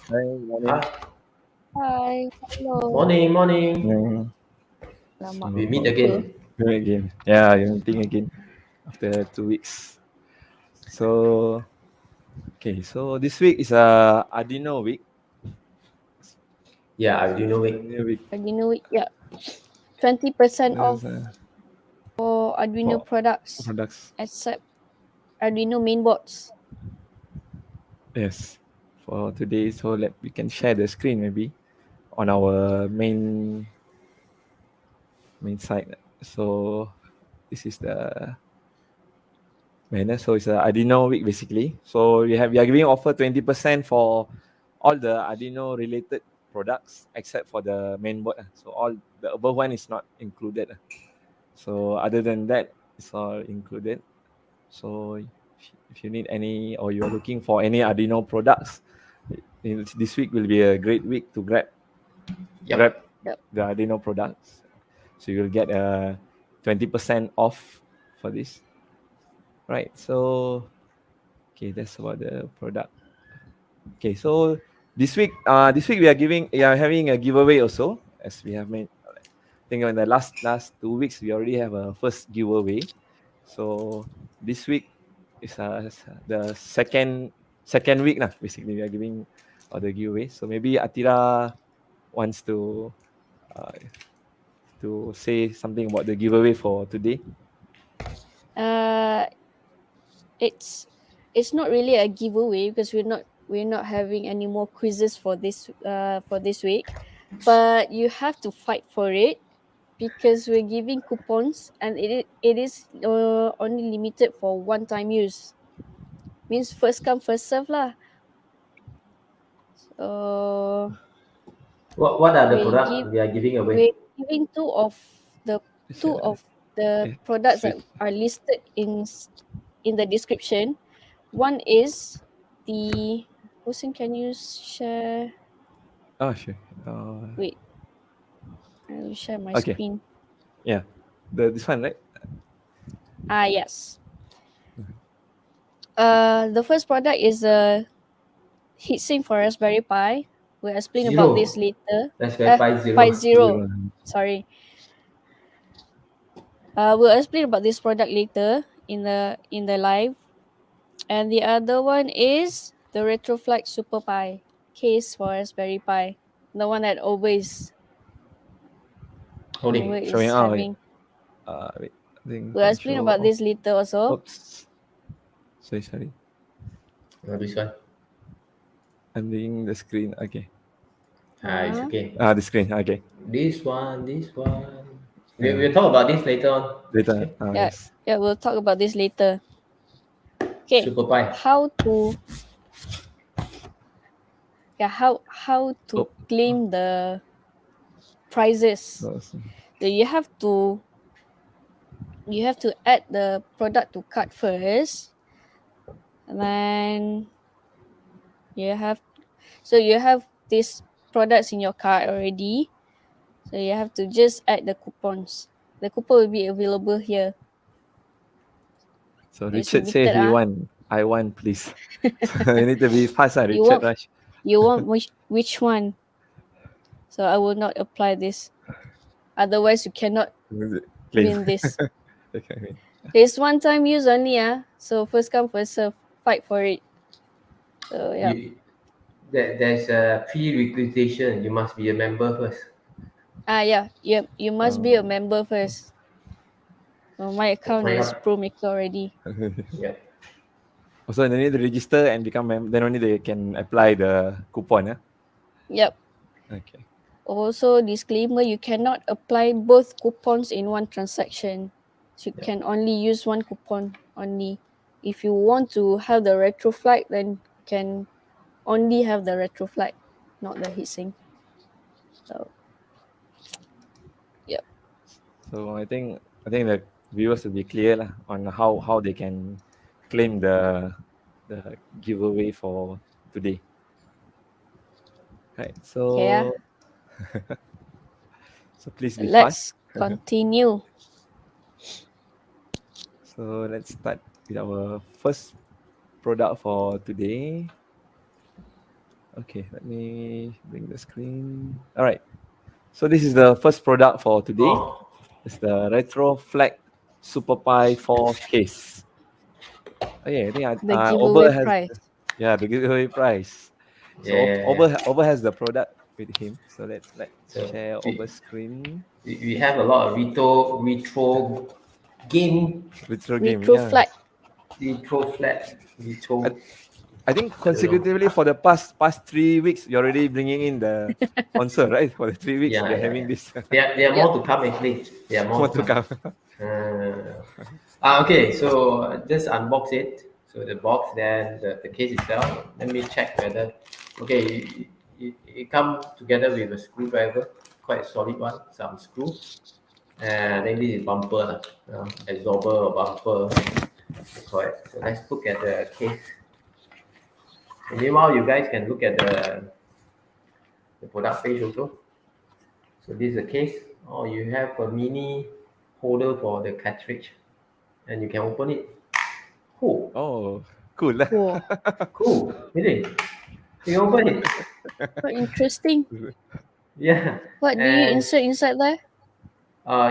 Hi, morning. Hi, hello. Morning. Mm, Lama. We meet Lupa. again. Here again. Yeah, you're meeting again after 2 weeks. So, okay, so this week is Arduino week. Yeah, I do know it. Arduino week. Arduino, yeah, 20% There's, off for Arduino for products products. except Arduino mainboards. Yes, for today. So we can share the screen maybe on our main site. So this is the banner. So it's a Arduino week basically. So we are giving offer 20% for all the Arduino related products except for the mainboard. So all the above one is not included. So other than that, it's all included. So if you need any or you're looking for any Arduino products, this week will be a great week to grab Yep. Yep. the Arduino products. So you'll get a 20% off for this. Right. So okay, that's about the product. Okay, so this week we are having a giveaway also, as we have made. I think in the last 2 weeks we already have a first giveaway. So this week is the second week lah. Basically, we are giving the giveaway. So maybe Atira wants uh, to say something about the giveaway for today. Uh, it's not really a giveaway because we're not having any more quizzes for this week, but you have to fight for it because we're giving coupons and it is only limited for one time use. Means first come first serve lah. So What are the we give products we are giving away? we're giving the It's, two of the products that sweet. are listed in the description. One is the Hussein, can you share? Oh, sure. Wait, I'll share my Okay. screen. Yeah. This one, right? Yes. The first product is a Heatsink for Raspberry Pi. We'll explain about this Zero. later. Let's verify Pi zero. Zero. Sorry. We'll explain about this product later in the live. And the other one is the RetroFlag SuperPi case for Raspberry Pi. The one that always Holding. Showing is out. having. Wait. I think We'll can't explain about show. this later also. Oops. Sorry. This one. I'm doing the screen. Okay. It's Uh, okay. The screen. Okay. This one. Yeah. We'll talk about this later on. Later. Okay. yeah, Yes. yeah, we'll talk about this later. Okay, Super Pi. how to how to Oh. claim the prizes. Those. So you have to add the product to cart first, and then you have you have these products in your cart already. So you have to just add the coupons. The coupon will be available here. So It's Richard say limited. he won. I won, please. So you need to be fast, You Richard want Rush. you want which one? So I will not apply this. Otherwise, you cannot Claim. win this. Okay. It's one time use only. So first come first serve. Fight for it. So yeah. There's a pre-requisition. You must be a member first. Yeah. You must be a member first. So my account Sign is up. Pro Maker already. Yeah. Also, they need to register and become member. Then only they can apply the coupon. Yeah. Yep. Okay. Also, disclaimer: you cannot apply both coupons in one transaction. So you Yeah. can only use one coupon only. If you want to have the retro flag, then you can only have the retro flag, not the heatsink. So yep. So I think the viewers will be clear lah on how they can claim the giveaway for today. Right. Okay. So please be fast. Let's continue. So let's start with our first product for today. Okay, let me bring the screen. All right. So this is the first product for today. Oh, It's the RetroFlag SuperPi 4 case. Okay, I think The Ober giveaway has prize. the giveaway prize. yeah, So yeah, yeah. Ober has the product with him. So let's So share we, Ober's screen. we have a lot of retro game, Retro game, Retro yeah. flag. retro flat, I, retro. I think I don't know. consecutively for the past 3 weeks, you're already bringing in the sponsor, right? For the 3 weeks, Yeah, we are yeah, having yeah. this There are Yep. more to come actually. There are more more to to come. come. Okay, so just unbox it. So the box, then the case itself. Let me check whether. Okay, it come together with a screwdriver, quite a solid one, some screws. And then this is bumper, absorber or bumper. Correct. So let's look at the case. And meanwhile, you guys can look at the product page also. So this is the case. Oh, you have a mini holder for the cartridge, and you can open it. Cool, Oh, cool lah. Wow. cool, really. You open it, Quite interesting. yeah. What do you And insert inside there?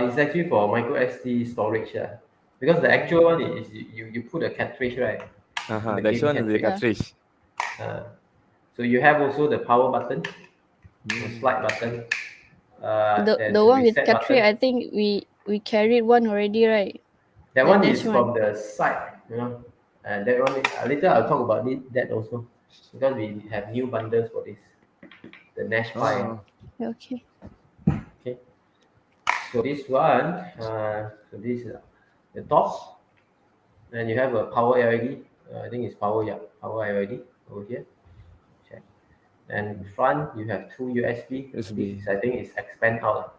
it's actually for micro SD storage, because the actual one is you put a cartridge right, Uh-huh. the The actual game one is the cartridge. Yeah. cartridge. Uh, so you have also the power button, the Mm. slide button. The There's a one with reset cartridge, button. I think we carried one already, right? That one That's is one. from the site, And that one, later I'll talk about that also, because we have new bundles for this, the Nash Pi. Oh, Okay. Okay, so this one, so this is the top, and you have a power LED. I think it's power, yeah, power LED over here. Check. And front, you have two USB. This USB is, I think, is expand out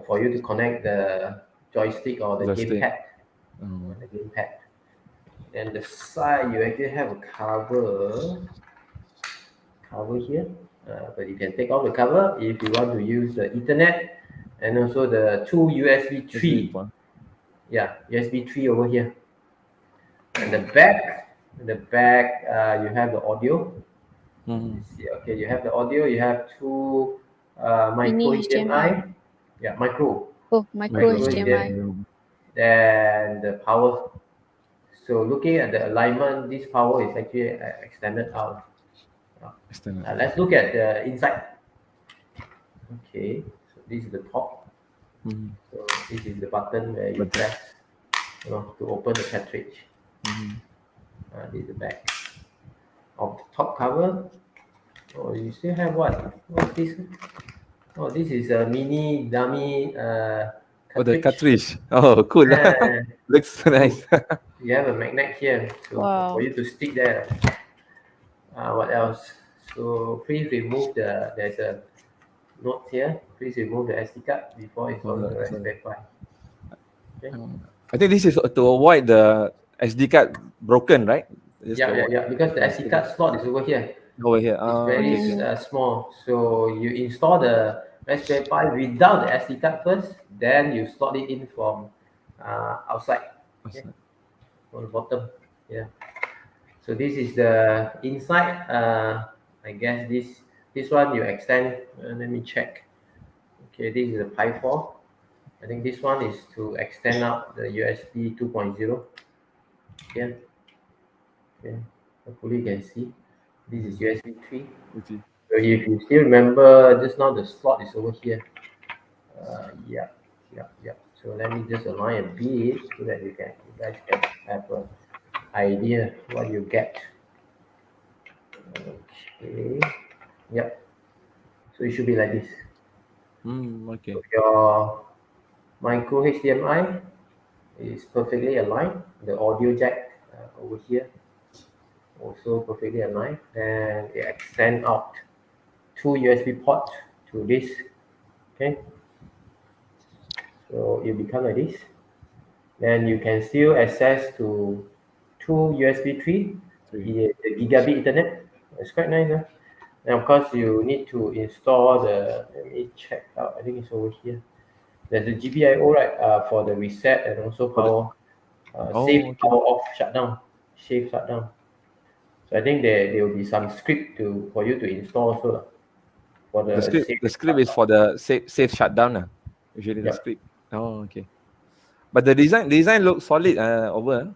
for you to connect the joystick or the joystick. gamepad. Oh. The gamepad. And the side, you actually have a cover here, but you can take off the cover if you want to use the Ethernet, and also the two USB USB 3. port. Yeah, USB 3 over here. And the back, you have the audio. Mm. Okay, you have the audio. You have two micro Mini HDMI. HDMI. Yeah, micro Oh, micro Micro. HDMI. then the power. So looking at the alignment, this power is actually extended out. External. Let's look at the inside. Okay, so this is the top. Mm. So this is the button where you But press, to open the cartridge. mm. This is the back of the top cover. Oh, you still have what? What's this? Oh, this is a mini dummy Oh, the cartridge. cartridge. Oh, cool lah. Ah, Looks so nice. you have a magnet here, so for Wow. you to stick there. What else? So please remove there's a note here. Please remove the SD card before installing the Sorry. Raspberry Pi. Okay. I think this is to avoid the SD card broken, right? Just to Yeah, yeah, avoid yeah. Because the SD card slot is over here. over here. It's Ah, very okay, okay. Mm. small. So you install the Raspberry Pi without the SD card first, then you slot it in from outside. Okay, Awesome. on the bottom. Yeah. So this is the inside. I guess this one you extend. Let me check. Okay, this is the Pi 4. I think this one is to extend out the USB 2.0. Yeah. Okay. Hopefully you can see. This is USB 3. Okay. So if you still remember, just now the slot is over here. Yeah, yeah, yeah. So let me just align a bit so that you guys can have an idea what you get. Okay. Yep. So it should be like this. Okay. So your micro HDMI is perfectly aligned. The audio jack over here also perfectly aligned. Then it extend out two USB ports to this. Okay. So it become like this. Then you can still access to two USB 3, Three. the gigabit Ethernet. It's quite nice. And of course, you need to install let me check out, I think it's over here. There's a GPIO, right, for the reset and also For the, power, save oh, okay. power off, shutdown, save shutdown. So I think there will be some script for you to install also lah, for The the script safe the script is for the safe shutdown. Usually the Yeah. script. Oh, okay. But the design looks solid over.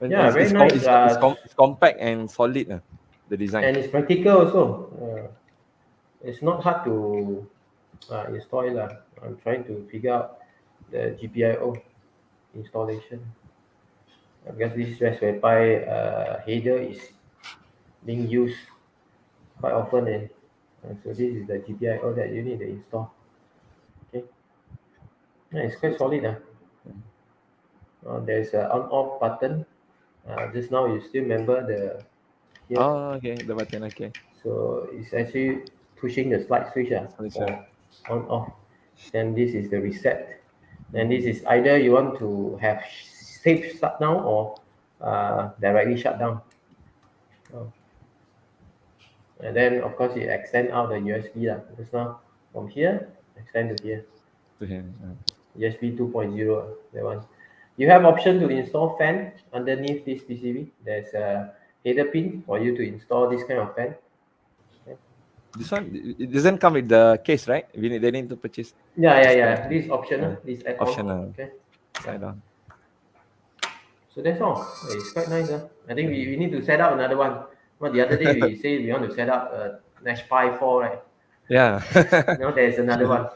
And Yeah, very nice. it's compact and solid. The design. And it's practical also. It's not hard to install it lah. I'm trying to figure out the GPIO installation because this Raspberry Pi header is being used quite often, and so this is the GPIO that you need to install. Okay, yeah, it's quite solid. There's an on-off button. Just now you still remember the here. Oh, okay, the button. Okay. So it's actually pushing the slide switch for on-off. Then this is the reset. And this is either you want to have safe shutdown or directly shut down. And then of course you extend out the USB because now from here extend to here. To him. USB 2.0, that one. You have option to install fan underneath this PCB. There's a header pin for you to install this kind of fan. This one it doesn't come with the case, right? They need to purchase. Yeah. This is optional. This add-on. Optional. Okay. Side on. So that's all. It's quite nice. I think we need to set up another one. Well, the other day we say we want to set up a Nash Pi 4, right? Yeah. Now there's another one.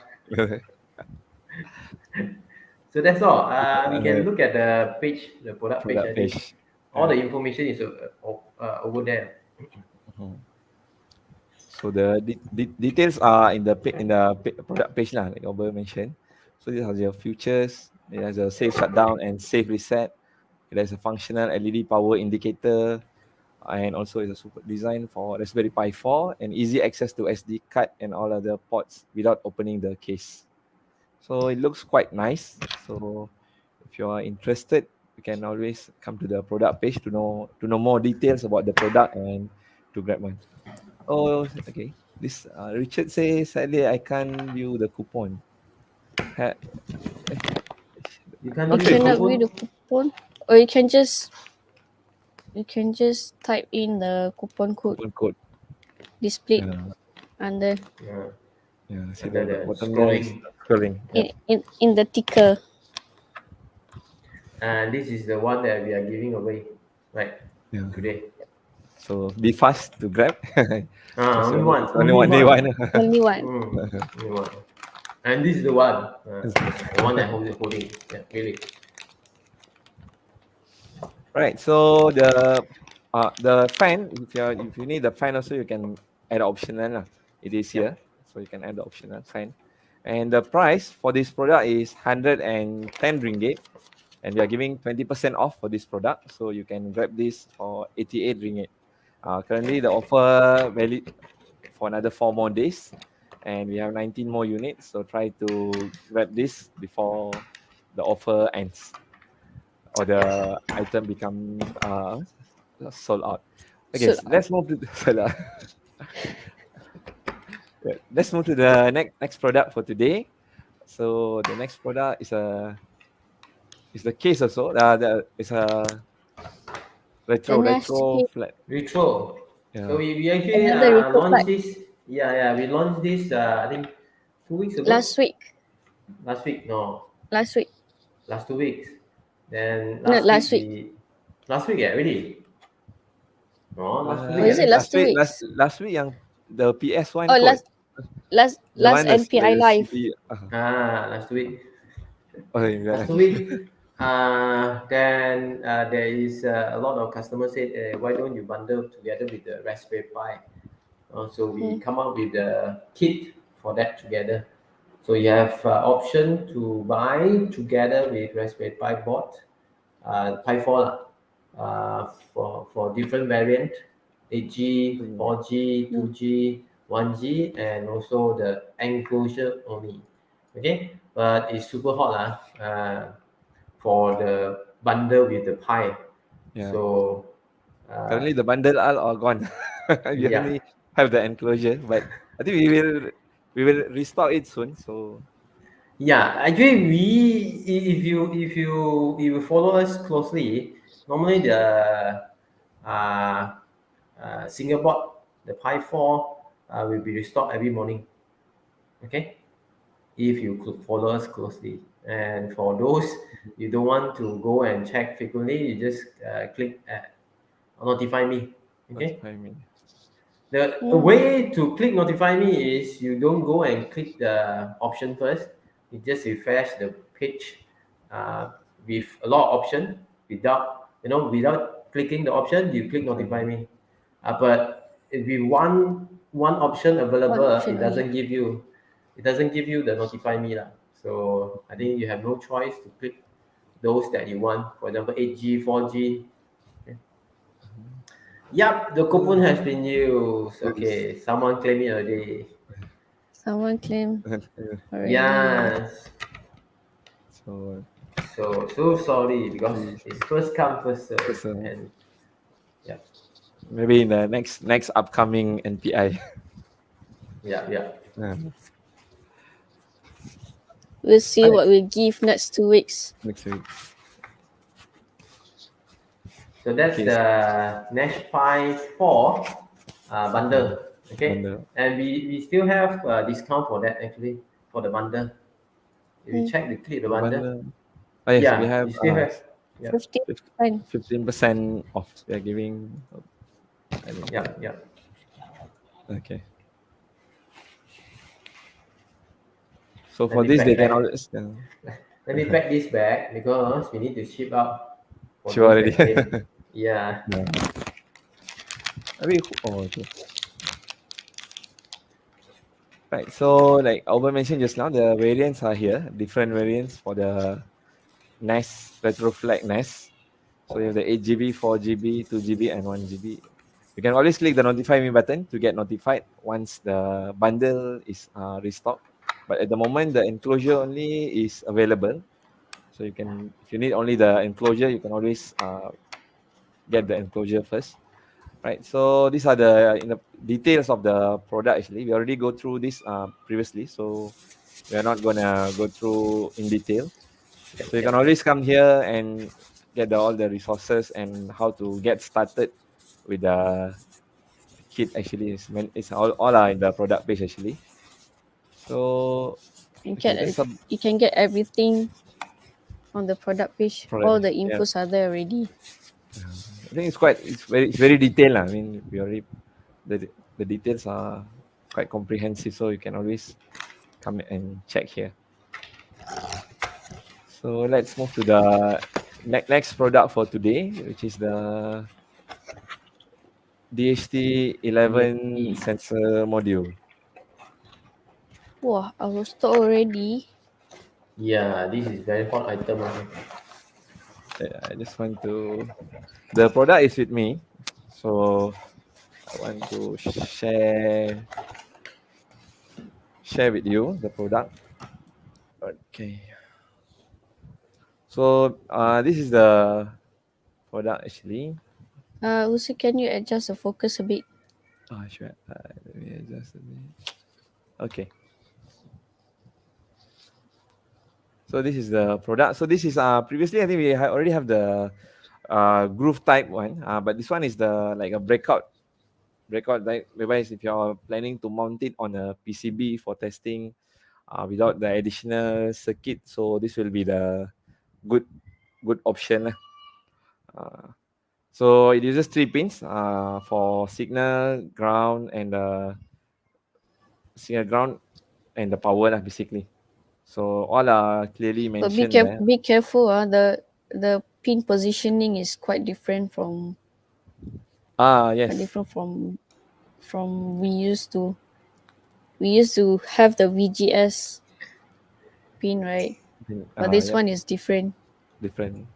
So that's all. We can look at the page, the product page. I think all the information is over there. So the details are in the product page like Ober mentioned. So these are your features. It has a safe shutdown and safe reset. There's a functional LED power indicator, and also it's a super design for Raspberry Pi 4 and easy access to SD card and all other ports without opening the case. So it looks quite nice. So if you are interested, you can always come to the product page to know more details about the product and to grab one. Oh, okay. This Richard says sadly I can't view the coupon. You can't You use the cannot coupon? view the coupon, or you can just type in the coupon code displayed under see under the the bottom there is scrolling. in the ticker. And this is the one that we are giving away, right? Today. So be fast to grab. Only one. Only one. Only one. Only one. And this is the one. The one that holding. Yeah, really. Right. So the fan, if you need the fan also, you can add optional. It is here, so you can add the optional fan. And the price for this product is 110 ringgit, and we are giving 20% off for this product, so you can grab this for 88 ringgit. Currently, the offer valid for another 4 more days, and we have 19 more units. So try to grab this before the offer ends or the item become sold out. Okay, so let's move to let's move to the next product for today. So the next product is the case also. It's a retro flat. Retro. Yeah. So we actually launched this. We launched this. I think 2 weeks ago. Last week. No. Last week. Last 2 weeks. Then last week. Last week, really? No, last week. Is it last 2 weeks? Last week yang the PS one. Oh, last NPI live. Last week. Last 2 weeks. Then there is a lot of customers said, why don't you bundle together with the Raspberry Pi? So we come up with the kit for that together. So you have option to buy together with Raspberry Pi board, Pi 4 for different variant, 8G, 4G, 2G, 1G, and also the enclosure only. Okay, but it's super hot for the bundle with the Pi. Yeah. So currently the bundle are all gone. You only have the enclosure, but I think we will restock it soon. So actually if you follow us closely, normally the single board, the Pi 4 will be restored every morning. Okay, if you could follow us closely. And for those you don't want to go and check frequently, you just click notify me. Okay. Notify me. The Mm. way to click notify me is you don't go and click the option first. You just refresh the page uh, with a lot of option without clicking the option. You click Notify notify me. me. But if you want one option One available, option only. it doesn't give you the notify me lah. So I think you have no choice to click those that you want. For example, 8G, 4G. Yep, the coupon has been used. Okay, someone claim it already. Someone claim already. Yes. So So sorry because please, it's first come first serve, just, and yeah, maybe in the next upcoming NPI. yeah. We'll see Right. what we give next 2 weeks. Next week. So that's Okay. the Nash Pi 4 bundle. Okay, Bundle. and we still have discount for that actually for the bundle. If you Mm. check the clip the The bundle, bundle. Oh yes, we yeah, have we still have. Yeah, 15%. 15% off. We are giving. I mean, yeah. okay. So Let for me this, they pack can back. always Let me pack this back because we need to ship out for show those already. that claim. Yeah. Yeah. I mean, okay. Right. So like Albert mentioned just now, the variants are here. Different variants for the NAS RetroFlag NAS. So you have the 8 GB, 4 GB, 2 GB, and 1 GB. You can always click the notify me button to get notified once the bundle is restocked. But at the moment, the enclosure only is available. So you can, if you need only the enclosure, you can always get the enclosure first. Right. So these are the in the details of the product. Actually, we already go through this previously, so we are not gonna go through in detail. So you can Yep. always come here and get all the resources and how to get started with the kit. Actually, it's all are in the product page actually. So You okay, that's a you can get everything on the product page. All product. the Yeah, infos are there already. I think it's very detailed. Lah. I mean, we already the details are quite comprehensive, so you can always come and check here. So let's move to the next product for today, which is the DHT11 DSP. sensor module. Wow, I was told already. Yeah, this is very hot item. I just want to. The product is with me, so I want to share with you the product. Okay. So this is the product actually. Also, can you adjust the focus a bit? Sure. Let me adjust a bit. Okay. So this is the product. So this is previously I think we already have the groove type one, but this one is the like a breakout type, whereby if you're planning to mount it on a PCB for testing without the additional circuit, so this will be the good good option. So it uses 3 pins for signal ground and the power lah, basically. So all are clearly But mentioned there. be careful. The pin positioning is quite different from Yes. from we used to have the VGS pin, right? But this Yep, one is different. different.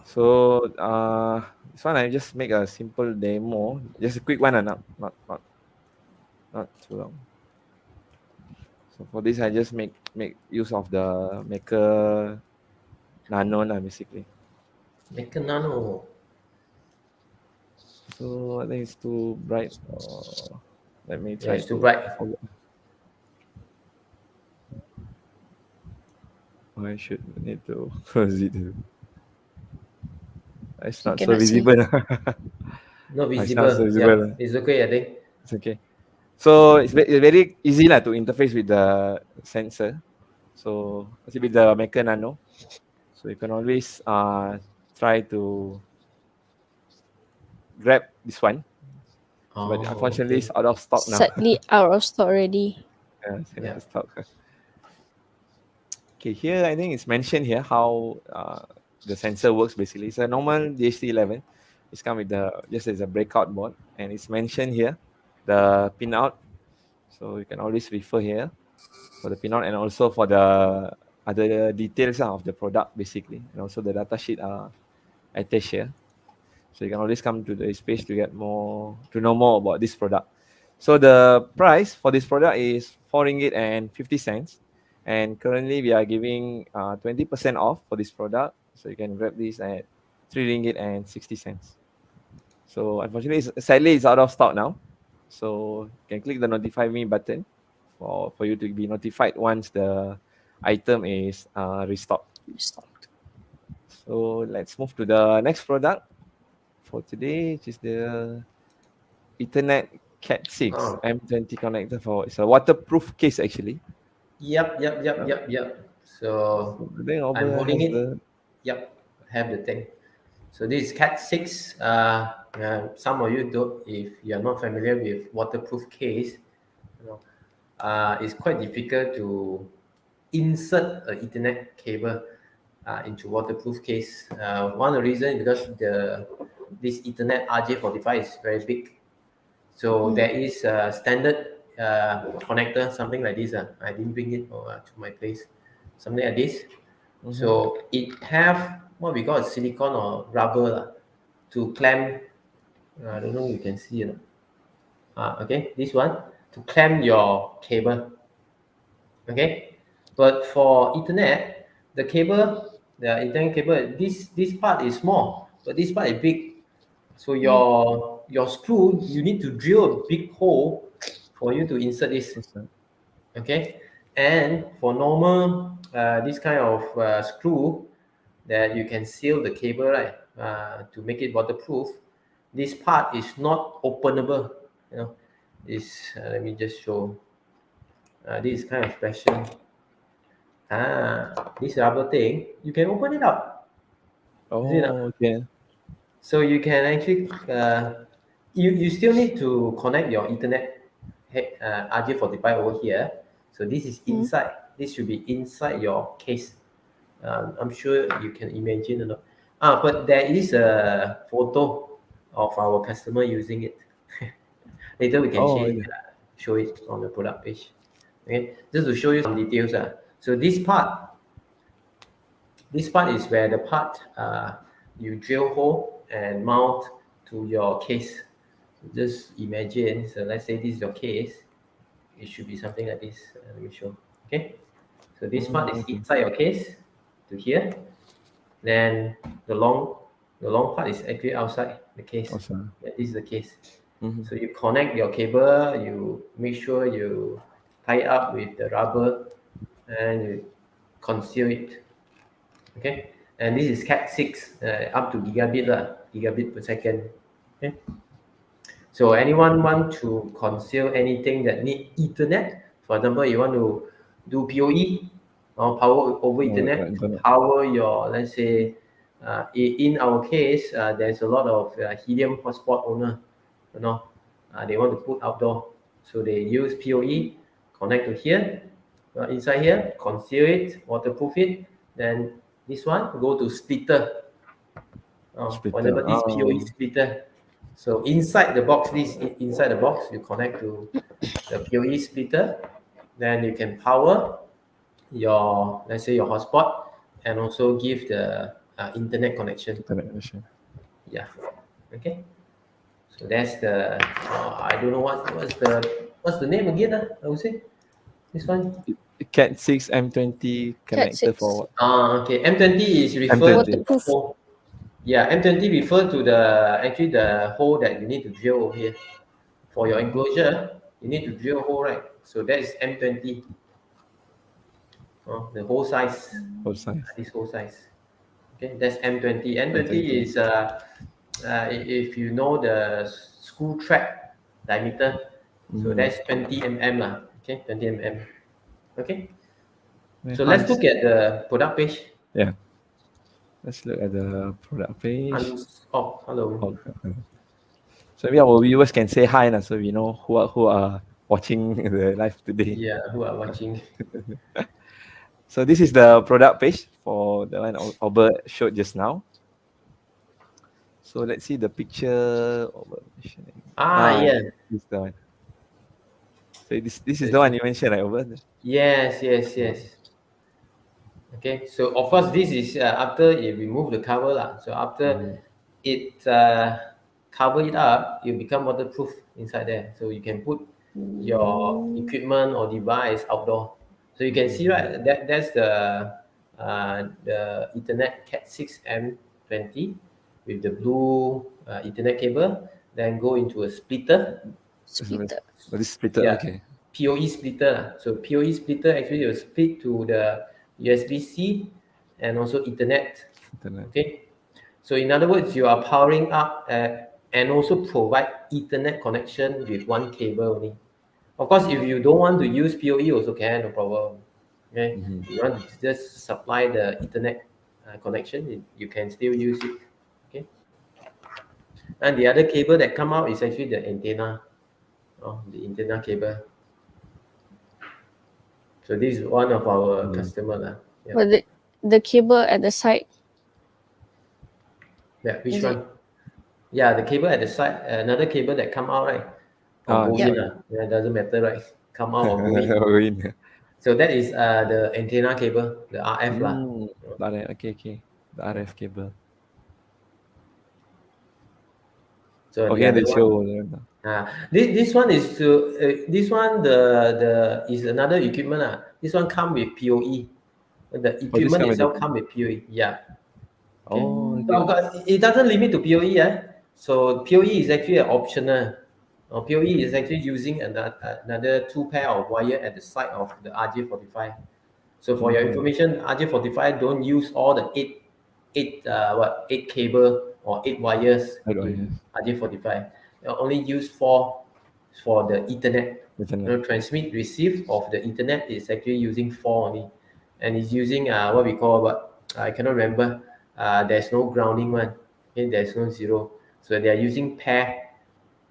So this one I just make a simple demo, just a quick one, not too long. So for this, I just make use of the Maker Nano lah, basically. Make a nano. So I think it's too bright. Let me Yeah, try it's too to. bright. I should need to close it. It's You not so cannot see. visible. Not It's not visible. visible. Yep, it's okay, I think. It's okay. So it's very easy lah to interface with the sensor. So with the Mecha Nano. So you can always try to grab this one. So, but Oh, unfortunately, okay. it's out of stock now. Sadly, out of stock already. It's out Yeah. of stock. Okay, here I think it's mentioned here how the sensor works basically. It's a normal DHT11. It's come with the just as a breakout board, and it's mentioned here the pinout. So you can always refer here for the pinout and also for the other details of the product basically, and also the data sheet are attached here. So you can always come to this page to get more to know more about this product. So the price for this product is 4 ringgit and 50 cents, and currently we are giving 20% off for this product. So you can grab this at 3 ringgit and 60 cents. So unfortunately, sadly, it's out of stock now. So you can click the notify me button for you to be notified once the item is restocked. Stock. So let's move to the next product for today, which is the Ethernet Cat 6 Oh. M20 connector for it's a waterproof case actually. Uh, So so then I'm over holding has it. the Yep, I have the thing. So this is Cat 6. Some of you don't, if you are not familiar with waterproof case, you know, it's quite difficult to insert an Ethernet cable into waterproof case. One of the reasons is because this Ethernet RJ45 is very big. So there is a standard connector, something like this. I didn't bring it to my place. Something like this. So it have what we call a silicone or rubber to clamp. I don't know if you can see it. Okay, this one to clamp your cable. Okay, but for Ethernet, the Ethernet cable, this part is small, but this part is big. So your screw, you need to drill a big hole for you to insert this. Okay, and for normal this kind of screw that you can seal the cable, right, to make it waterproof. This part is not openable. You know, this let me just show. This is kind of special. This rubber thing, you can open it up. You see, oh okay. so you can actually you still need to connect your Ethernet RJ45 over here. So this is inside. This should be inside your case. I'm sure you can imagine or not. But there is a photo of our customer using it. Later we can Oh yeah. show it on the product page. Okay, just to show you some details. So this part is where the part you drill hole and mount to your case. So just imagine, so let's say this is your case. It should be something like this. Let me show. Okay. So this part is Okay. inside your case to here. Then the long part is actually outside the case. Awesome. Yeah, this is the case. Mm-hmm. So you connect your cable, you make sure you tie it up with the rubber and you conceal it. Okay, and this is Cat 6 up to gigabit per second. Okay, so anyone want to conceal anything that need Ethernet? For example, you want to do PoE or power over Ethernet to Internet. power your, let's say, in our case, there's a lot of helium hotspot owner, you know, they want to put outdoor, so they use PoE, connect to here, inside here, conceal it, waterproof it, then this one go to splitter. For Splitter. example, this PoE splitter. So inside the box, inside the box, you connect to the PoE splitter. Then you can power your, let's say, your hotspot, and also give the internet connection. Internet connection. Yeah. Okay. So that's the. I don't know what's the name again. I would say this one. Cat 6 M20 Cat connector 6. for what? Okay. M20 is referred to M20. the Waterproof. hole. Yeah, M20 refer to the hole that you need to drill over here. For your enclosure, you need to drill a hole, right? So that is M20. The whole size, Full size. this whole size. Okay, that's M20. M20 M20. is if you know the screw track diameter, so that's 20 mm lah. Okay, 20 mm. Okay, so let's look at the product page. Yeah. Let's look at the product page. Oh, hello. Oh, so maybe our viewers can say hi now, so we know who are watching the live today. Yeah, who are watching? So this is the product page for the one Albert showed just now. So let's see the picture. Yeah. This is the one. So this is the one you mentioned, right, Albert? Yes. Okay, so of course this is after you remove the cover lah. So after it cover it up, it become waterproof inside there. So you can put your equipment or device outdoor. So you can see, right, that's the Ethernet Cat 6 M20 with the blue Ethernet cable. Then go into a splitter. Splitter. Oh, this splitter, Yeah. okay. PoE splitter lah. So PoE splitter actually will split to the USB-C and also Ethernet. Okay. So in other words, you are powering up and also provide Ethernet connection with one cable only. Of course, if you don't want to use PoE, also can, no problem. Okay. You want to just supply the Ethernet connection, you can still use it. Okay. And the other cable that come out is actually the antenna. The antenna cable. So this is one of our customer lah. Yeah. But the cable at the side, Yeah, which is one? Yeah, the cable at the side, another cable that come out, right? Or go in, yeah, doesn't matter, right? Come out or go in. So that is the antenna cable, the RF lah. Okay. The RF cable. So here they show. This one is this one the is another equipment lah. This one come with PoE. The equipment itself come with PoE. Yeah. Okay. But it doesn't limit to PoE. So PoE is actually an optional. PoE is actually using another two pair of wire at the side of the RJ45. So for your information, RJ45 don't use all the eight cable or 8 wires in RJ45. They only use 4 for the Ethernet. Transmit receive of the Ethernet is actually using 4 only, and it's using what we call I cannot remember. There's no grounding one. Okay, there's no zero. So they are using pair.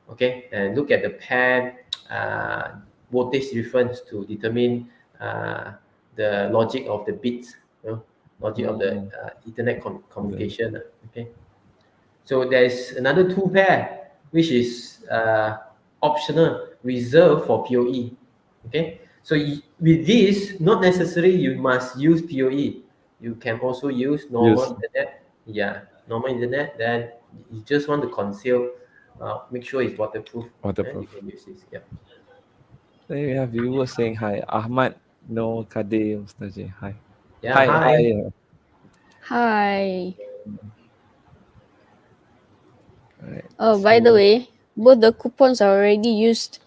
Okay, and look at the pair voltage difference to determine the logic of the bits. Logic of the Ethernet communication. Okay, so there's another 2 pair which is optional, reserved for PoE. Okay, so with this, not necessarily you must use PoE. You can also use normal internet. Yeah, normal internet. Then you just want to conceal, make sure it's waterproof. You can use this. Yeah. Then we have viewers saying hi. Ahmad No Kade Mustaji. Hi. Yeah, hi. Hi. Oh, by the way, both the coupons are already used.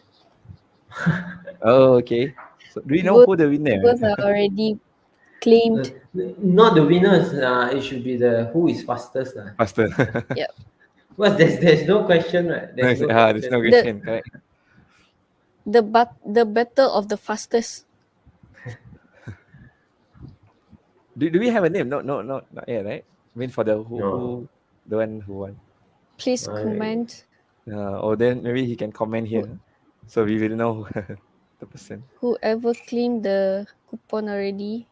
Okay. So do you know who the winner? Both are already claimed. Not the winners. It should be the who is fastest. Faster. Yep. Well, there's no question, right? There's no question. Correct. The battle of the fastest. Do we have a name? No, not yet, right? I mean, for the who the one who won. Please comment. Or then maybe he can comment here, so we will know the person. Whoever claimed the coupon already,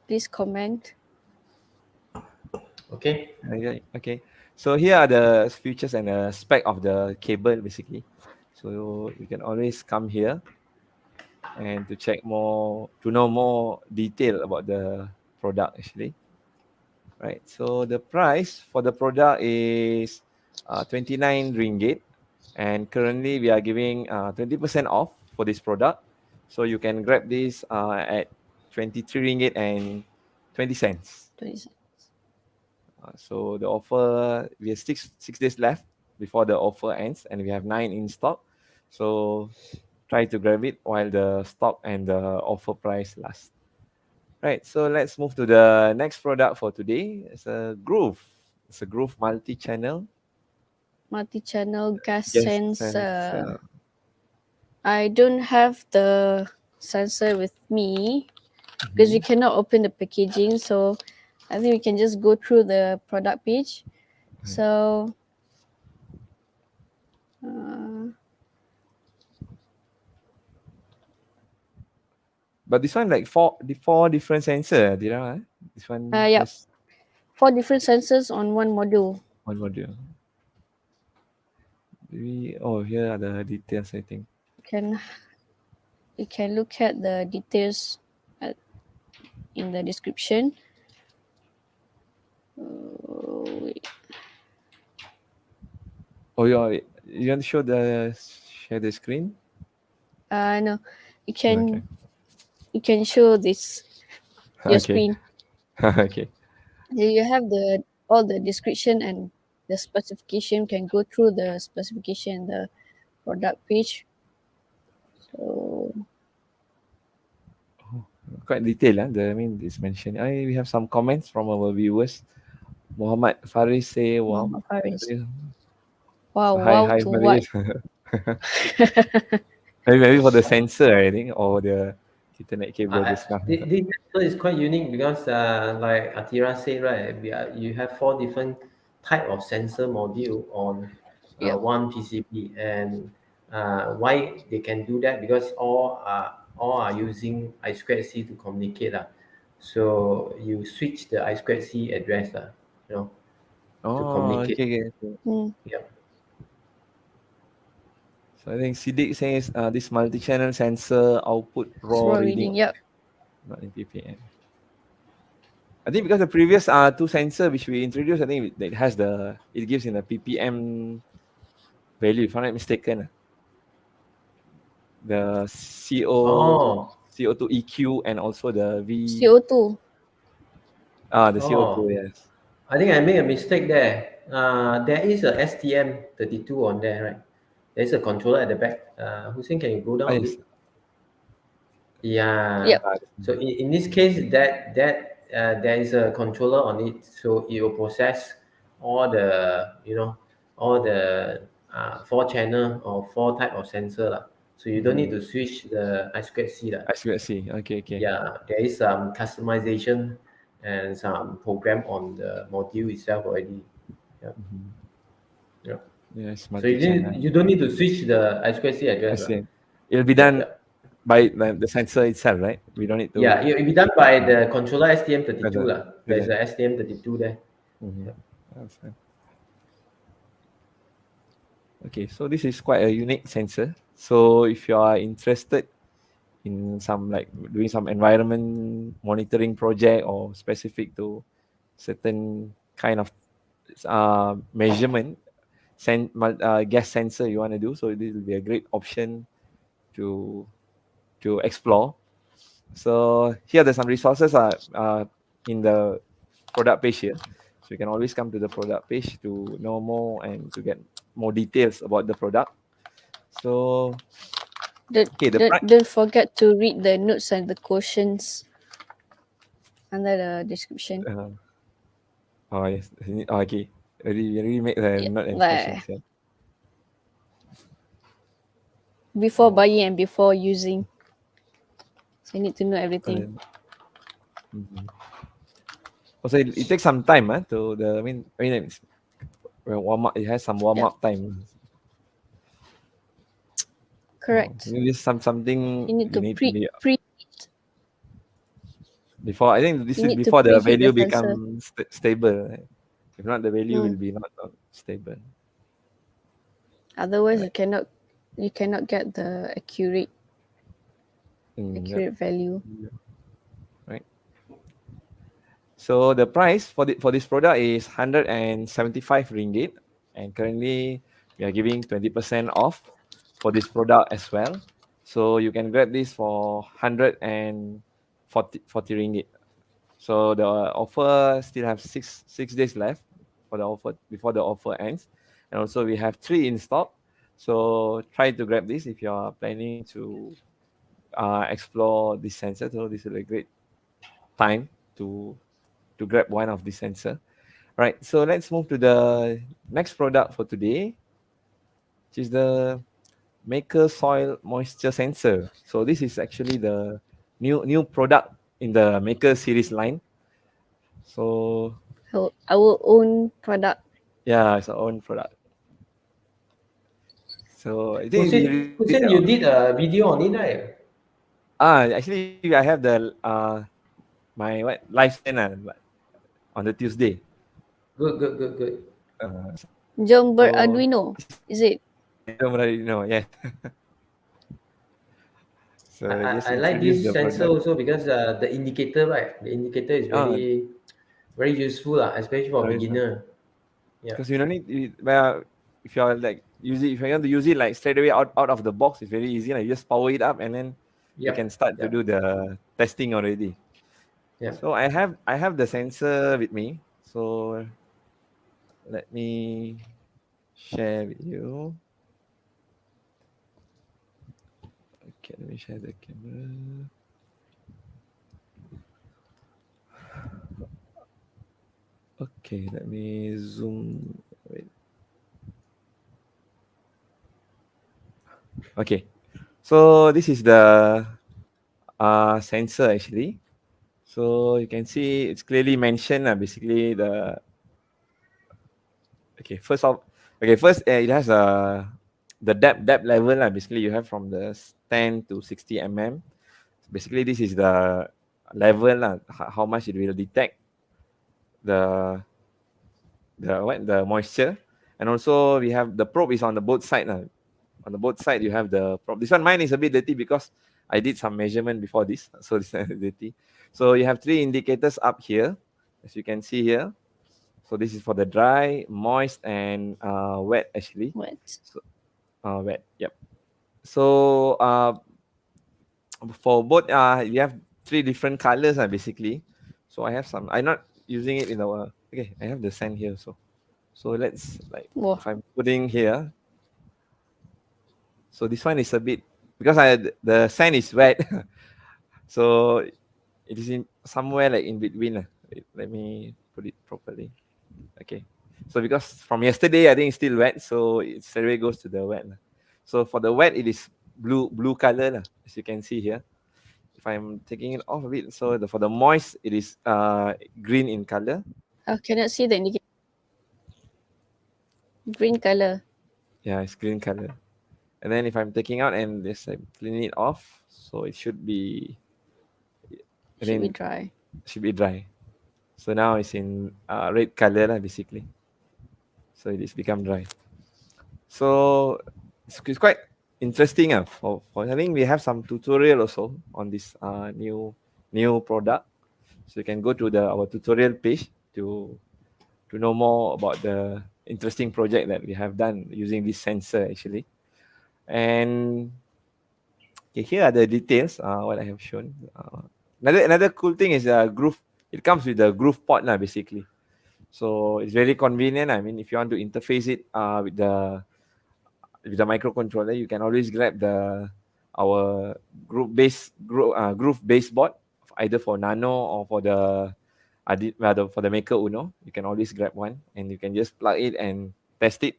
please comment. Okay. Okay. So here are the features and the spec of the cable, basically. So you can always come here and to check more, to know more detail about the product actually. Right. So the price for the product is 29 ringgit, and currently we are giving 20% off for this product. So you can grab this at 23 ringgit and 20 cents. 20 cents. So the offer, we have six days left before the offer ends, and we have 9 in stock. So try to grab it while the stock and the offer price last. Right, so let's move to the next product for today. It's a Groove. it's a Grove multi-channel Multi-channel gas gas sensor. sensor. I don't have the sensor with me because we cannot open the packaging. So I think we can just go through the product page. So But this one like four different sensor, This one yeah, has 4 different sensors on one module. one module. Maybe here are the details, I think. Can you can look at the details at, in the description. Wait. Oh yeah, you want to share the screen? No, you Okay. can show this your Okay. screen. Okay. You have the all the description and the specification. Can go through the specification, the product page. So Quite detailed, it's mentioned. We have some comments from our viewers. Muhammad Faris say, wow. Muhammad Faris. Wow, Hi, wow hi to what? Faris. Maybe for the sensor, I think, or the Ethernet cable just now. This sensor is quite unique because, like Atira said, right, you have four different type of sensor module on Yep. one PCB, and why they can do that because all are using I squared C to communicate, so you switch the I squared C address, you know, to Oh, communicate. okay, okay. Yeah. So I think Siddiq says this multi-channel sensor output raw Raw reading, reading. Yep. not in ppm. I think because the previous two sensor which we introduced, I think it gives in a ppm value, if I'm not mistaken. The Oh, CO2 EQ and also the CO2. the CO2, oh. yes. I think I made a mistake there. There is a STM32 on there, right? There's a controller at the back. Hussein, can you go down a Yes. bit? Yeah. Yep. So in this case, there is a controller on it, so it will process all the all the four channel or four type of sensor lah. So you don't need to switch the I squared C lah. I see. Okay, okay. Yeah, there is some customization and some program on the module itself already. Yeah, yeah. Yes, So multi-channel. you don't need to switch the I squared C I address. see. It'll be Yeah, done yeah. by the sensor itself, right? We don't need Yeah, to. it will be done by the controller STM32 The, lah. There's a STM32 there. mm-hmm. Yeah. Okay, so this is quite a unique sensor. So if you are interested in some like doing some environment monitoring project or specific to certain kind of measurement gas sensor you want to do, so this will be a great option to explore. So here there's some resources in the product page here. So you can always come to the product page to know more and to get more details about the product. So Don't forget to read the notes and the questions under the description. Oh yes, okay. Really make the Yeah, note and like questions. Yeah. before buying and before using. So you need to know everything. Mm-hmm. Also, it takes some time, to the. I mean, it's, warm up. It has some warm Yeah. up time. Correct. Maybe something You need you to need to be before. I think this you is need to before the preheat the value sensor. becomes stable. Right? If not, the value will Mm. be not stable. Otherwise, Right. you cannot get the accurate Yep. value. Right. So the price for this product is 175 ringgit, and currently we are giving 20% off for this product as well. So you can grab this for 140 ringgit. So the offer still have six days left for the offer before the offer ends, and also we have 3 in stock. So try to grab this if you are planning to explore this sensor. So this is a great time to grab one of this sensor. Right. So let's move to the next product for today, which is the Maker Soil Moisture Sensor. So this is actually the new product in the Maker series line. So Our own product. yeah, it's our own product. So I think we Hussein, you did a video on it, right? actually I have the my what live scan on the Tuesday. Good. Uh, Jom so Arduino. Is it? I don't really know. Yes. I, So I I, just I like introduce this the sensor product. also because the indicator, right? The indicator is Ah, very useful, especially for sorry, sir. beginner. Yeah. Because you don't need well, if you are like use it, if you want to use it like straight away out of the box, it's very easy. Like you just power it up and then you can Yep. start to Yep. do the testing already. Yep. So I have the sensor with me. So let me share with you. Okay, let me share the camera. Okay, let me zoom. Wait. Okay, so this is the sensor actually. So you can see it's clearly mentioned basically okay first of okay first it has the depth level basically you have from the 10 to 60 mm. Basically this is the level how much it will detect the the moisture. And also we have the probe is on the both side on the both side you have the probe. This one mine is a bit dirty because I did some measurement before this, so this is dirty. So you have three indicators up here, as you can see here. So this is for the dry, moist, and wet actually. What? So wet, yep. So for both you have three different colors basically. So I have some, I'm not using it in our, okay, I have the sand here. So let's like, Wah. if I'm putting here, so this one is a bit, because the sand is wet. So it is in somewhere like in between. Wait, let me put it properly. Okay. So because from yesterday I think it's still wet, so it straight away goes to the wet. So for the wet it is blue color as you can see here. If I'm taking it off a bit, so for the moist it is green in color. I cannot see the indicator. Green color. Yeah, it's green color. And then if I'm taking out and just like clean it off, so it should be, and Should be then dry. should be dry. So now it's in red color basically. So it is become dry. So it's quite interesting for I think we have some tutorial also on this new product. So you can go to our tutorial page to know more about the interesting project that we have done using this sensor actually. And okay, here are the details what I have shown. Another cool thing is groove. It comes with the groove pot basically. So it's very convenient. I mean, if you want to interface it with the microcontroller, you can always grab our groove base board, either for Nano or for rather for the Maker Uno. You can always grab one and you can just plug it and test it.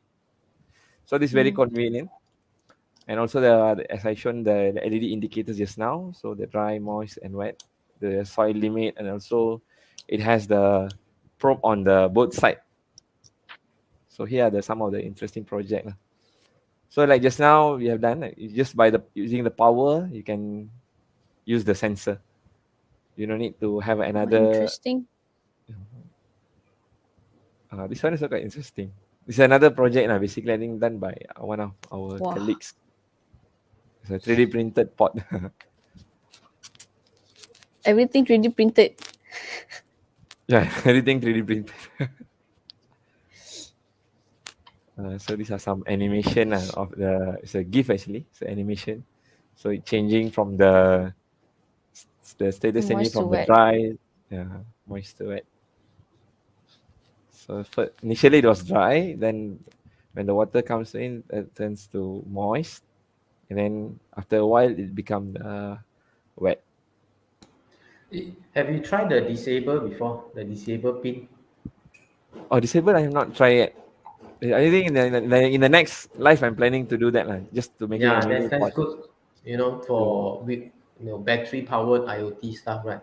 So this is very convenient. And also as I shown the LED indicators just now, so the dry, moist, and wet, the soil limit, and also it has the probe on the both side. So here are some of the interesting project. So like just now we have done, just by using the power, you can use the sensor. You don't need to have Oh, another. interesting. This one is also quite interesting. This is another project basically I think done by one of our Wow. colleagues. It's a 3D printed pot. Everything 3D printed. Yeah, everything 3D printed. So these are some animation of it's a GIF actually. It's an animation. So it changing from the status changing Moist to from the wet. dry, moist to wet. So initially it was dry, then when the water comes in, it turns to moist, and then after a while it becomes wet. Have you tried the disable before? The disable pin? Oh, disable I have not tried yet. I think in the next live I'm planning to do that lah, just to make it a Yeah, mini that's pod. good. You know, To for with battery powered IoT stuff, right?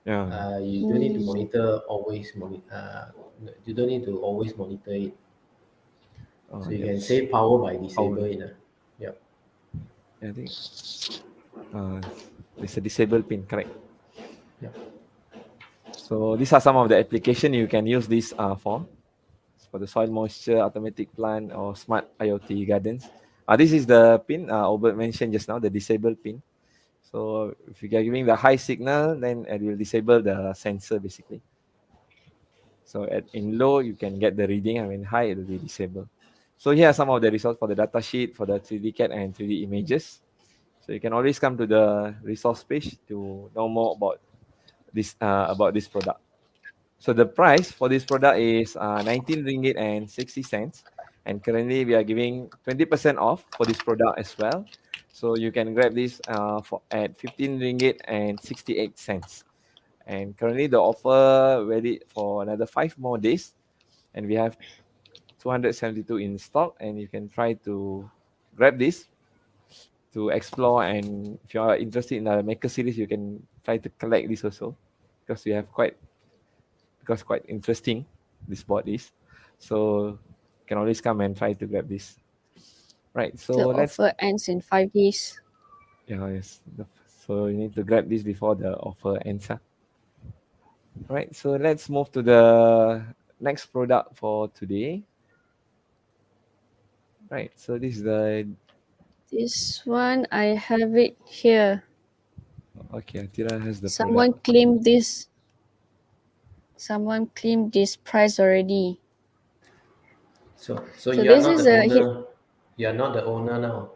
yeah. You don't need to Mm. monitor always. You don't need to always monitor it, Oh so you can yes. save power by disable Power. it. Yeah. I think uh, there's a disable pin, correct? Yeah. So these are some of the application you can use this for the soil moisture, automatic plant, or smart IoT gardens. This is the pin Albert mentioned just now, the disable pin. So if you are giving the high signal, then it will disable the sensor basically. So in low, you can get the reading, and in high, it will be disabled. So here are some of the results for the data sheet for the 3D CAD and 3D images. So you can always come to the resource page to know more about this product. So the price for this product is 19 ringgit and 60 cents. And currently we are giving 20% off for this product as well. So you can grab this for at 15 ringgit and 68 cents. And currently the offer valid for another 5 more days. And we have 272 in stock. And you can try to grab this to explore. And if you are interested in the maker series, you can try to collect this also, because we have quite interesting this board is. So you can always come and try to grab this. Right. The So let's offer ends in 5 days. yeah, yes. So you need to grab this before the offer ends. Right. So let's move to the next product for today. Right. So this is the This one I have it here. okay. Atira has the Someone product. claimed this. Someone claimed this price already. So So you are this not is the a hit. owner. You are not the owner now,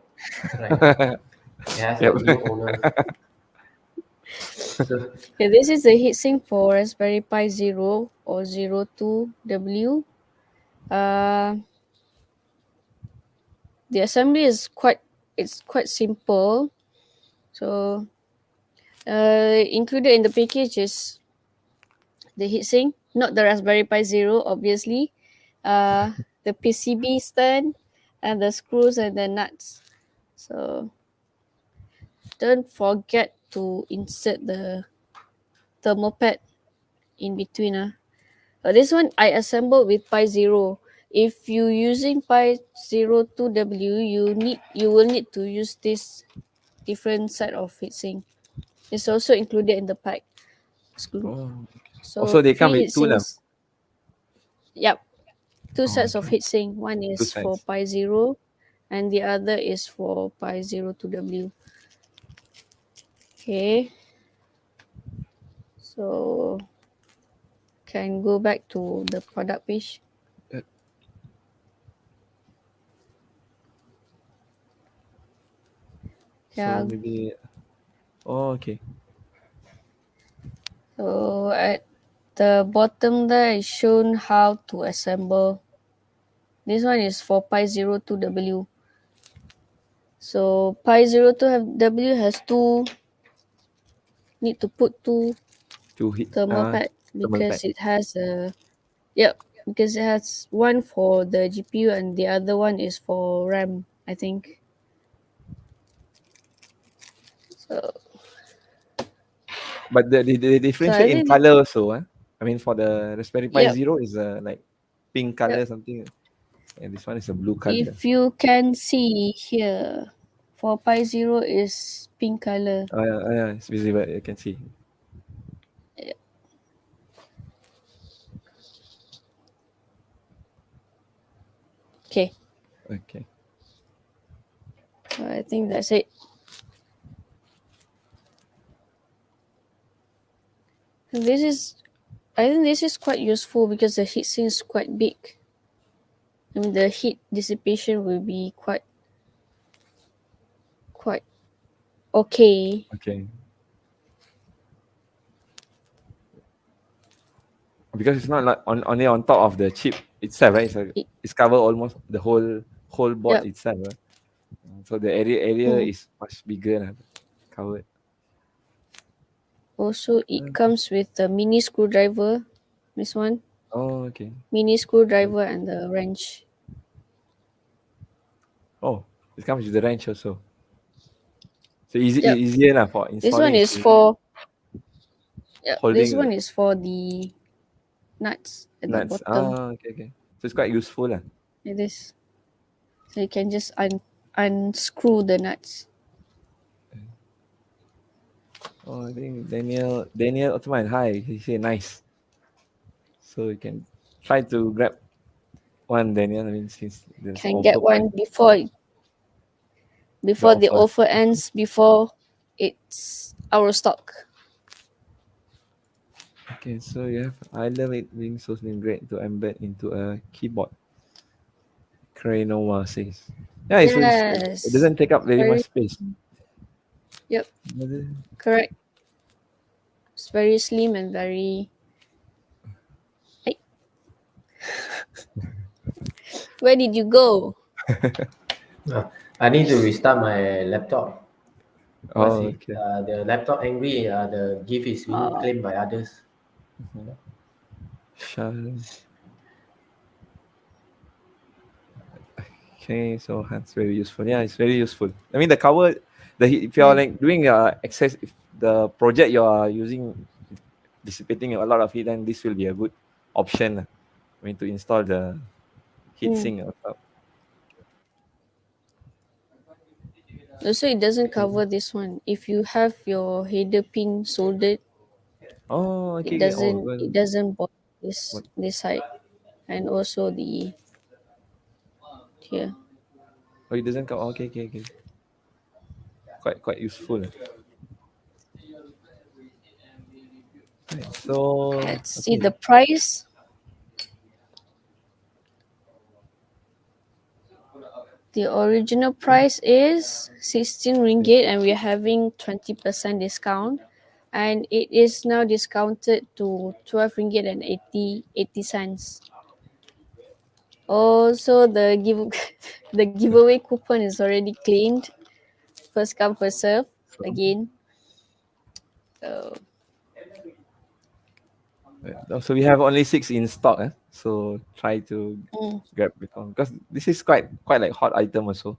right? It has Yep. a new owner. So Okay, this is a heatsink for Raspberry Pi Zero or 02W. Uh, the assembly is quite simple. So included in the package is the heatsink, not the Raspberry Pi Zero, obviously. The PCB stand and the screws and the nuts. So don't forget to insert the thermal pad in between. This one I assembled with Pi Zero. If you using Pi Zero 2W, you will need to use this different set of heatsink. It's also included in the pack. Oh. So Also, they come three with two lah. heatsinks. Yep, two Oh, sets of okay. heatsink. One Two is for sides. Pi Zero, and the other is for Pi Zero 2W. Okay, so can go back to the product page. Uh, So Yeah, maybe. Oh, okay. so at the bottom there is shown how to assemble. This one is for Pi Zero 2W. So Pi Zero 2W has need to put two Two hit. thermal pad Thermal pad. because it has a yep, because it has one for the GPU and the other one is for RAM, I think. So But the so I differentiate in think color also. I mean, for the Raspberry Pi yep, Zero is like pink yep. color something, and this one is a blue color. If you can see here, for Pi Zero is pink color. Yeah, it's visible. You can see. Okay, Okay. so I think that's it. This is I think this is quite useful because the heatsink is quite big. I mean the heat dissipation will be quite okay. Okay. Because it's not like only on top of the chip itself, right? It, It's cover almost the whole board yep. itself. So the area Mm. is much bigger covered. Also, it Okay. comes with a mini screwdriver. This one. Oh, okay. mini screwdriver and the wrench. Oh, it comes with the wrench also. So Yep. easier lah for This installing one if is you for this holding one the is for the nuts at the nuts. bottom. Okay, okay. So it's quite useful lah. Like this. So you can just unscrew the nuts. Oh, I think Daniel Ottoman. Hi, he say nice. So you can try to grab one, Daniel. I mean, since there's Can offer get price, one the before the offer. offer ends, before it's out of stock. Okay, so you have I love it being so slim great to embed into a keyboard. Cranova says. Yeah, it Yes. doesn't take up very much Very space. Yep, Doesn't- correct. It's very slim and very hey. Where did you go? I need to restart my laptop. Because Oh, okay. the laptop angry, the gift is being Oh, claimed by others. Shall Okay, so that's very useful. Yeah, it's very useful. I mean, the cover, if you're like doing access, if the project you are using dissipating a lot of heat, then this will be a good option. I mean, to install the mm. heatsink on top. Also, it doesn't cover this one. If you have your header pin soldered, Oh, it okay, okay. Oh, doesn't well, it doesn't bother what? this side, and also the here. Oh, it doesn't come. Okay, okay, okay. Quite useful. Right. So, Let's see okay. the price. The original price is 16 ringgit, and we're having 20% discount, and it is now discounted to 12 ringgit and 80 cents. Also, the giveaway coupon is already claimed. First come, first serve again. So So we have only 6 in stock. So try to grab before, because this is quite like hot item also.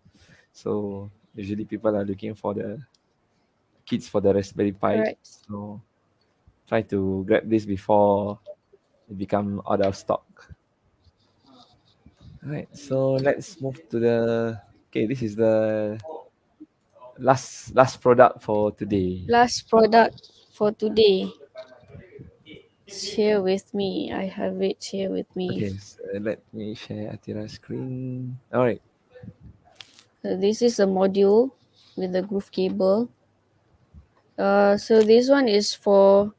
So usually people are looking for the kits for the Raspberry Pi. correct. So try to grab this before it become out of stock. Alright, so let's move to the okay. This is the last product for today. Last product for today. It's here with me. I have it here with me. Okay, so let me share Atira's screen. All right. So this is a module with the groove cable. So this one is for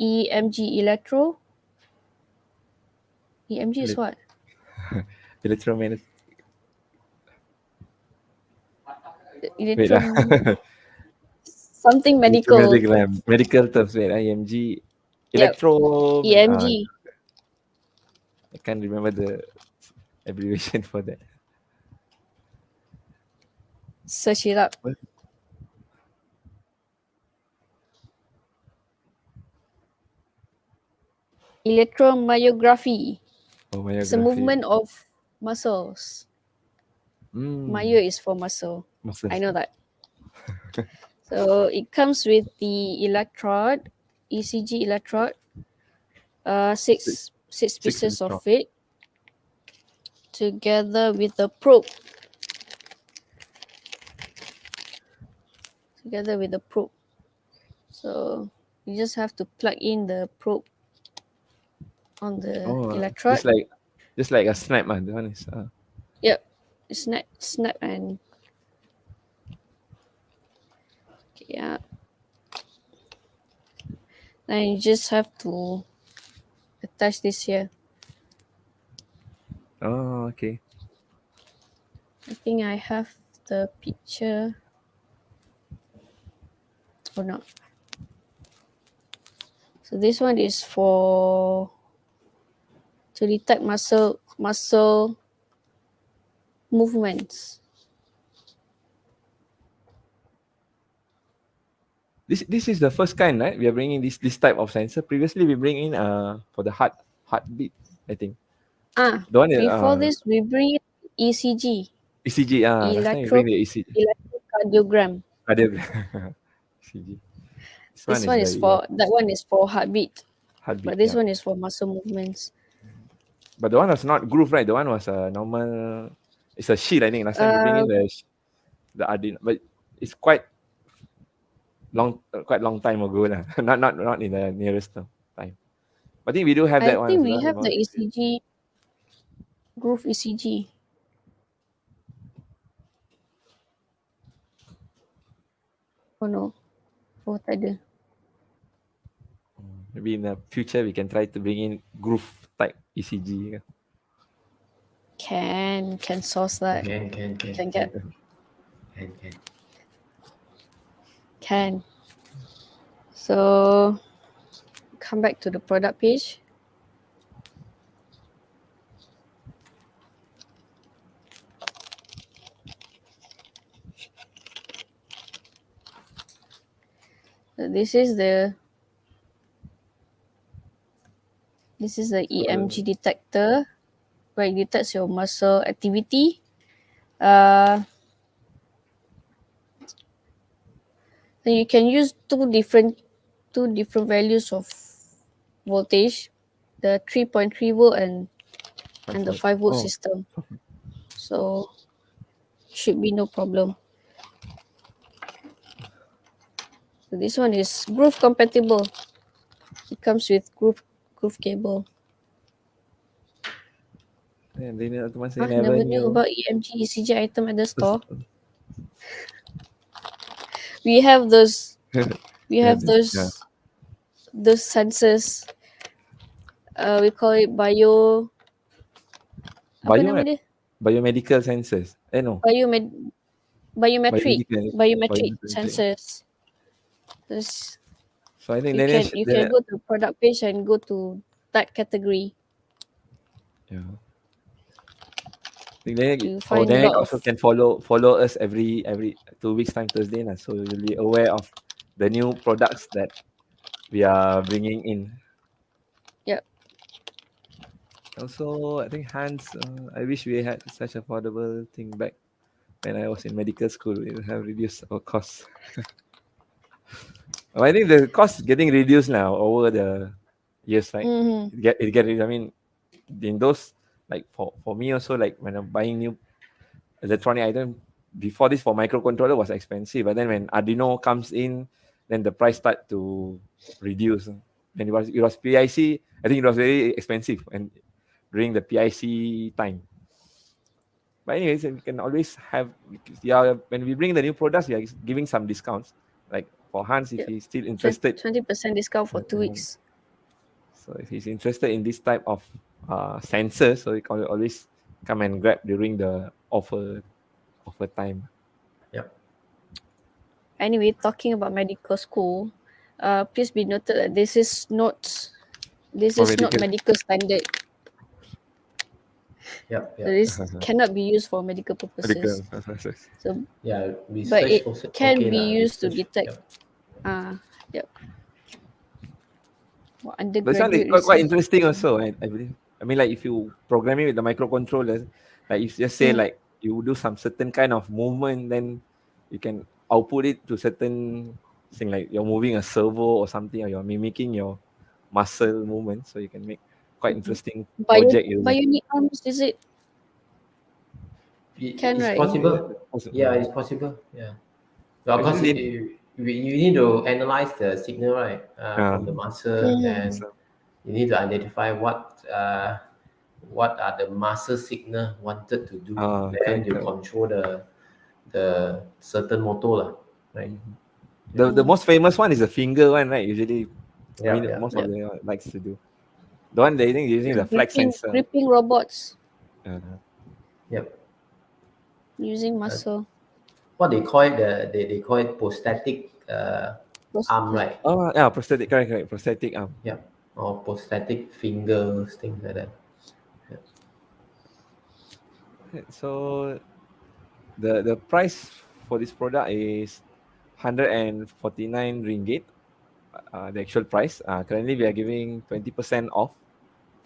EMG electro. EMG is Ele- what? Electromagnetic. Wait Electro lah. something medical. Electromagnetic lamp. Medical terms. Wait, EMG. Yep. Electro. EMG. I can't remember the abbreviation for that. Search it up. What? Electromyography. Oh, It's a myography. movement of muscles. Myo Mm. is for muscle. I Muscles. know that. So it comes with the electrode, ECG electrode, Six, six six pieces of electron. it, together with the probe. Together with the probe. So you just have to plug in the probe on the Oh, electrode. just like a snap, man. That one is. Yep. Snap and okay, yeah. Then you just have to attach this here. Oh, okay. I think I have the picture or not. So this one is for to detect muscle movements. This is the first kind, right? We are bringing this type of sensor. Previously, we bring in for the heartbeat, I think. The one Before this, we bring ECG, ECG. Last time we electro bring the ECG. electrocardiogram. Cardiac ECG. This one This is one the is for that one is for heartbeat, heartbeat. but this Yeah. one is for muscle movements. But the one was not groove, right? The one was a normal. It's a sheet, I think. Last time we bring in Uh, the Arduino, but it's quite long time ago, lah. Not in the nearest time. I think we do have I that one think as we well. have the ECG groove ECG. Oh no, oh tak ada. Maybe in the future we can try to bring in groove type ECG. Can source that. Can Get can. can. So come back to the product page. So this is the EMG detector where it detects your muscle activity. So you can use two different values of voltage, the 3.3 volt and the 5 volt system. So should be no problem. So this one is groove compatible. It comes with groove cable. Yeah, they never Never knew knew. about EMG ECG item at the store. We have those. We have Yeah. those sensors. We call it apa nama dia? Biomedical sensors. No. Biometric Biomedical sensor. sensors. This So I think you can go to product page and go to that category. Yeah. I think You find a then lot also of can follow us every 2 weeks time Thursday, so you'll be aware of the new products that we are bringing in. Yep. Also, I think Hans, I wish we had such affordable thing back when I was in medical school. It would have reduced our costs. I think the cost is getting reduced now over the years, right? Mm-hmm. I mean, in those, like for me also, like when I'm buying new electronic item, before this for microcontroller was expensive, but then when Arduino comes in, then the price start to reduce. And it was PIC. I think it was very expensive and during the PIC time. But anyways, we can always have, yeah, when we bring the new products, we are giving some discounts. Like for Hans, if he's still interested, 20% discount for 2 weeks. So if he's interested in this type of sensor, so he can always come and grab during the offer time. Yep. Anyway, talking about medical school, please be noted that this is not medical standard. Yep. So this cannot be used for medical purposes. So Yeah, but research it also can okay be lah. used to Research, detect. yep. Yep. But this one is Undergraduate quite research. interesting also, I believe. I mean, like if you program it with the microcontrollers, like if you just say like you do some certain kind of movement, then you can output it to certain thing, like you're moving a servo or something, or you're mimicking your muscle movement, so you can make quite interesting project. Bionic arms, is it? Can, It's right? possible. Yeah, it's possible. Yeah. Because Actually, you need to analyze the signal, right, from the muscle, and you need to identify what are the muscle signal wanted to do. Then you control the certain motor, lah, right? The most famous one is the finger one, right? Usually, Yeah, I mean, most of them likes to do. The one they think using the flex sensor. Gripping robots. Yep. Using muscle. What they call it, they call it prosthetic arm, right? Oh yeah, prosthetic, correct, prosthetic arm. Yeah, or prosthetic fingers, things like that. So the price for this product is 149 ringgit, the actual price. Currently, we are giving 20% off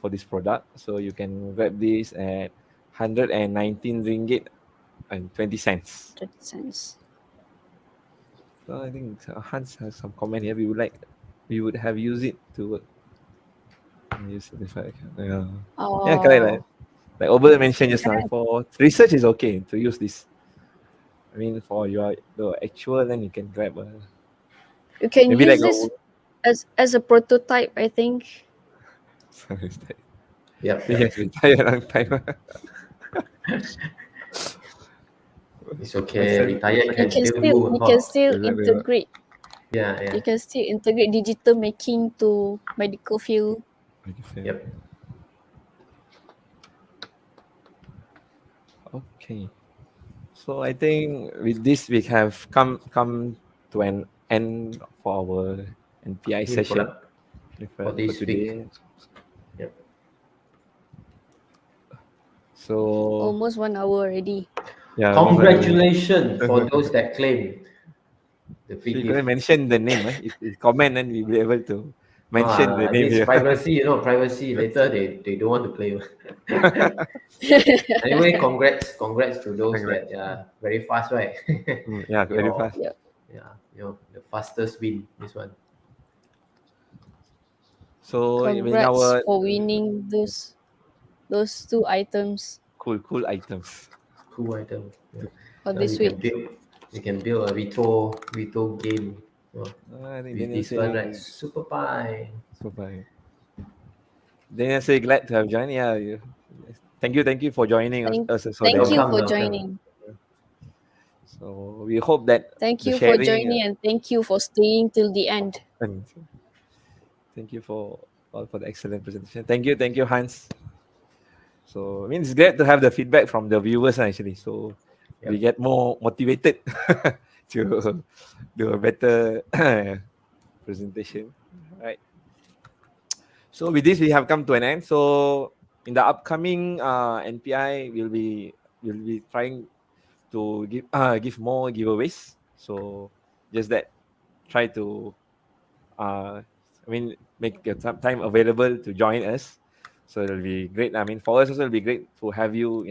for this product. So you can grab this at 119 ringgit and 20 cents. 30 cents. So I think Hans has some comment here. We would have used it to work. Use this like, yeah. Yeah, correct. Oh, Like Ober mentioned just now, correct. for research is okay to use this. I mean, for your the actual, then you can grab You can maybe like use this as a prototype, I think. Yep, he yep. has retired a long time. It's okay. Excellent. Retired You can can still still do a you can lot. still Exactly. integrate Yeah, yeah. you can still integrate digital making to medical field. Yep. Okay. So I think with this we have come to an end for our NPI New session product for for this week. today. Yep. So Almost 1 hour already. yeah, almost one hour. Congratulations for those that claim the So free you couldn't gift. mention the name. If you comment, then we'll be able to mention the name This here. privacy, privacy. Later they don't want to claim. Anyway, congrats to those Congrats. that very fast, right? Yeah, very your fast. Yeah. the fastest win this one. So in Congrats our for winning those two items cool items. Cool item. Yeah. for Now this week. you can build a retro game I think with Daniel this one, right? say Super Pie. so fine. Daniel say glad to have joined. Yeah, thank you for joining Thank us. So thank you Daniel. Welcome, for welcome. joining. So we hope that Thank the you for sharing joining and thank you for staying till the end. and thank you for all for the excellent presentation. Thank you, Hans. So I mean it's great to have the feedback from the viewers actually. So we Yep. get more motivated to do a better presentation. Right. So with this we have come to an end. So in the upcoming NPI we'll be trying to give more giveaways. So just that try to make your time available to join us. So it'll be great. I mean, for us also it'll be great to have you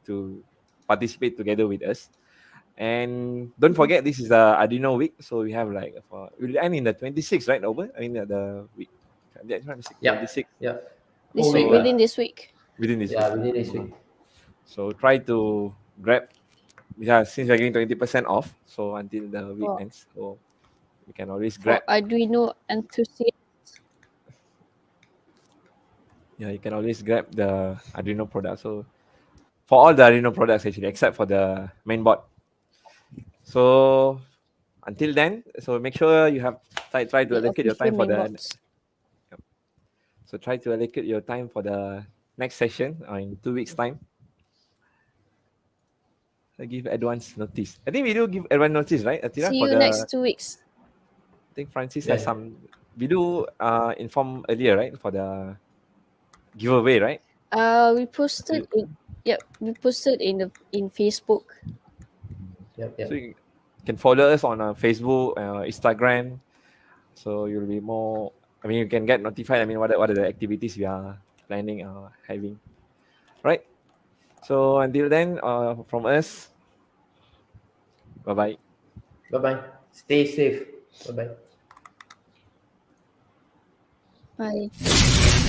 to participate together with us. And don't forget, this is the Arduino week, so we have we'll end in the 26th, right? Over. I mean the week. Yeah, 26th. Yep. Yep. This Whole week, week, So within this week. within this week. Yeah, within this week. So try to grab. Yeah, since we're getting 20% off, so until the week For ends, so you can always for grab. Arduino enthusiasts. Yeah, you can always grab the Arduino product. So for all the Arduino products actually, except for the mainboard. So until then, so make sure you have try to The allocate your official time for main the. box. So try to allocate your time for the next session in 2 weeks time. I give advance notice. I think we do give advance notice, right, Atira? See For you the next 2 weeks. I think Francis has Yeah. some. We do inform earlier, right, for the giveaway, right? We posted in we posted in Facebook. Yep. So Yep. you can follow us on Facebook, Instagram. So you'll be more. I mean, you can get notified. I mean, what are the activities we are planning having, right? So until then, from us, bye bye. Bye bye. Stay safe. Bye bye. Bye.